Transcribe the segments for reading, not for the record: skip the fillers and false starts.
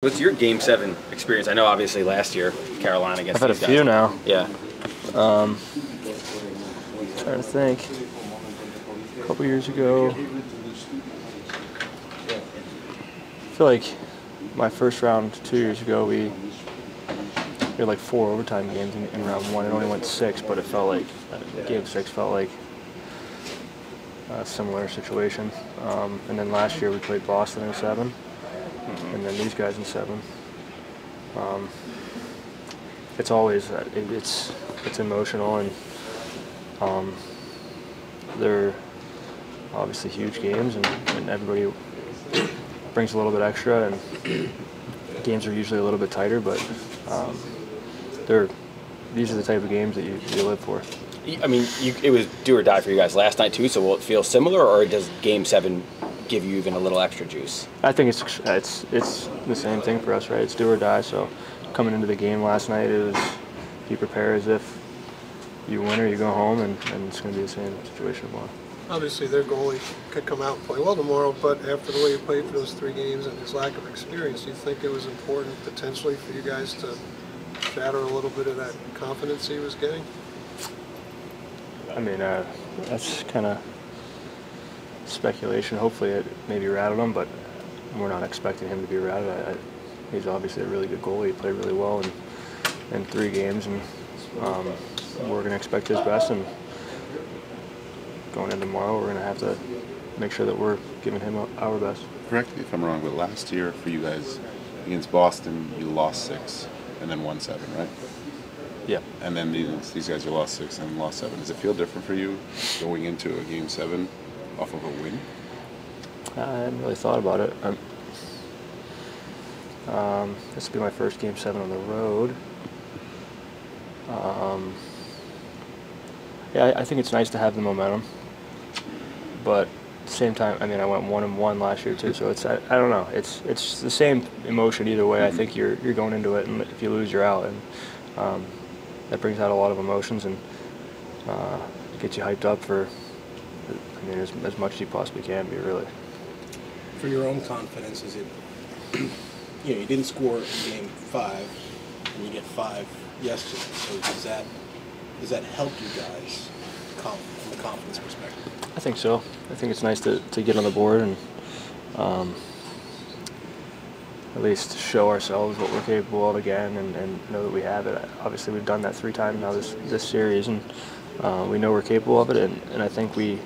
What's your Game 7 experience? I know obviously last year, Carolina against I've had these a few guys. now. Yeah. Trying to think. A couple years ago, I feel like my first round 2 years ago, we had like 4 overtime games in round 1. It only went 6, but it felt like Game 6 felt like a similar situation. And then last year we played Boston in 7, and then these guys in 7. It's always it's emotional, and they're obviously huge games, and everybody brings a little bit extra, and games are usually a little bit tighter, but these are the type of games that you live for. I mean, it was do or die for you guys last night too, so will it feel similar, or does Game 7 give you even a little extra juice? I think it's the same thing for us, right? It's do or die, so coming into the game last night, it was you prepare as if you win or you go home, and it's going to be the same situation tomorrow. Obviously, their goalie could come out and play well tomorrow, but after the way you played for those 3 games and his lack of experience, do you think it was important potentially for you guys to shatter a little bit of that confidence he was getting? I mean, that's kind of speculation. Hopefully it maybe rattled him, but we're not expecting him to be rattled. He's obviously a really good goalie. He played really well in 3 games, and we're going to expect his best. And going in tomorrow, we're going to have to make sure that we're giving him our best. Correct me if I'm wrong, but last year for you guys against Boston, you lost 6 and then won 7, right? Yeah. And then these guys, you lost 6 and lost 7. Does it feel different for you going into a Game 7 off of a win? I hadn't really thought about it. This will be my first Game 7 on the road. Yeah, I think it's nice to have the momentum, but at the same time, I mean, I went 1-1 last year too, so I don't know. It's the same emotion either way. I think you're going into it, and if you lose, you're out, and that brings out a lot of emotions and gets you hyped up for, I mean, as much as you possibly can be, really. For your own confidence, is it, you know, you didn't score in Game 5, and you get 5 yesterday, so does that help you guys from a confidence perspective? I think so. I think it's nice to get on the board and at least show ourselves what we're capable of again, and know that we have it. Obviously, we've done that 3 times now this series, and we know we're capable of it, and I think we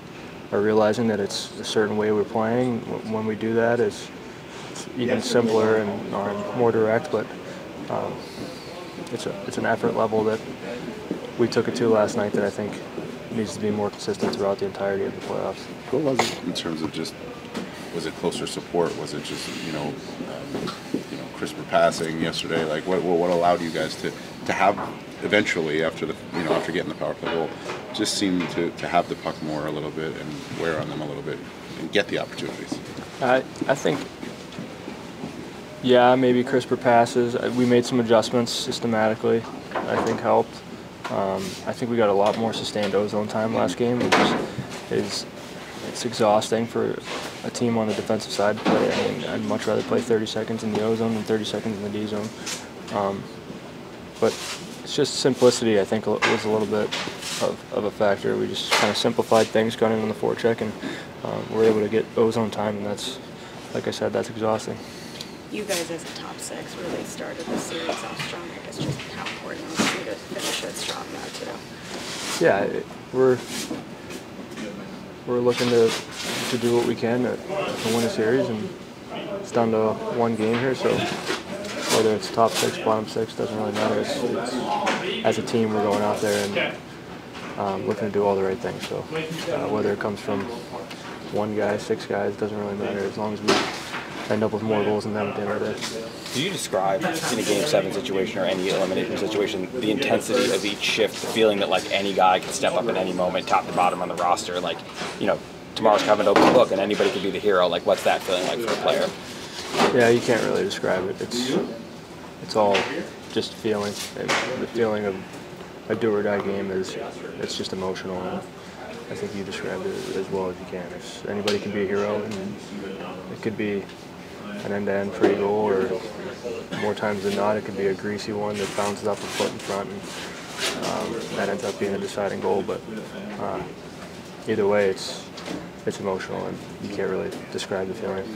are realizing that it's a certain way we're playing. When we do that, it's even simpler and more direct, but it's an effort level that we took it to last night that I think needs to be more consistent throughout the entirety of the playoffs. What was it in terms of just, was it closer support? Was it just, crisper passing yesterday? Like what allowed you guys to have eventually after getting the power play goal, just seem to have the puck more a little bit and wear on them a little bit and get the opportunities? I think, yeah, maybe crisper passes. We made some adjustments systematically, I think helped. I think we got a lot more sustained ozone time last game, which it's exhausting for a team on the defensive side to play. I mean, I'd much rather play 30 seconds in the O-zone than 30 seconds in the D-zone. But it's just simplicity, I think, was a little bit of a factor. We just kind of simplified things going in on the forecheck, and we're able to get ozone time, and that's, like I said, that's exhausting. You guys as a top 6 really started the series off strong. I guess just how important it was for you to finish it strong now too. Yeah, we're looking to do what we can to win a series, and it's down to 1 game here, so whether it's top 6, bottom 6, doesn't really matter. It's as a team, we're going out there and looking to do all the right things. So whether it comes from 1 guy, 6 guys, doesn't really matter as long as we end up with more goals than them at the end of the day. Do you describe in a Game 7 situation or any elimination situation the intensity of each shift, the feeling that like any guy can step up at any moment, top to bottom on the roster, like, tomorrow's kind of an open book and anybody could be the hero? Like, what's that feeling like for a player? Yeah, you can't really describe it. It's all just feeling. And the feeling of a do or die game it's just emotional. And I think you described it as well as you can. Anybody can be a hero, and it could be an end-to-end free goal or more times than not, it could be a greasy one that bounces off the foot in front, and that ends up being a deciding goal. But either way, it's emotional, and you can't really describe the feeling.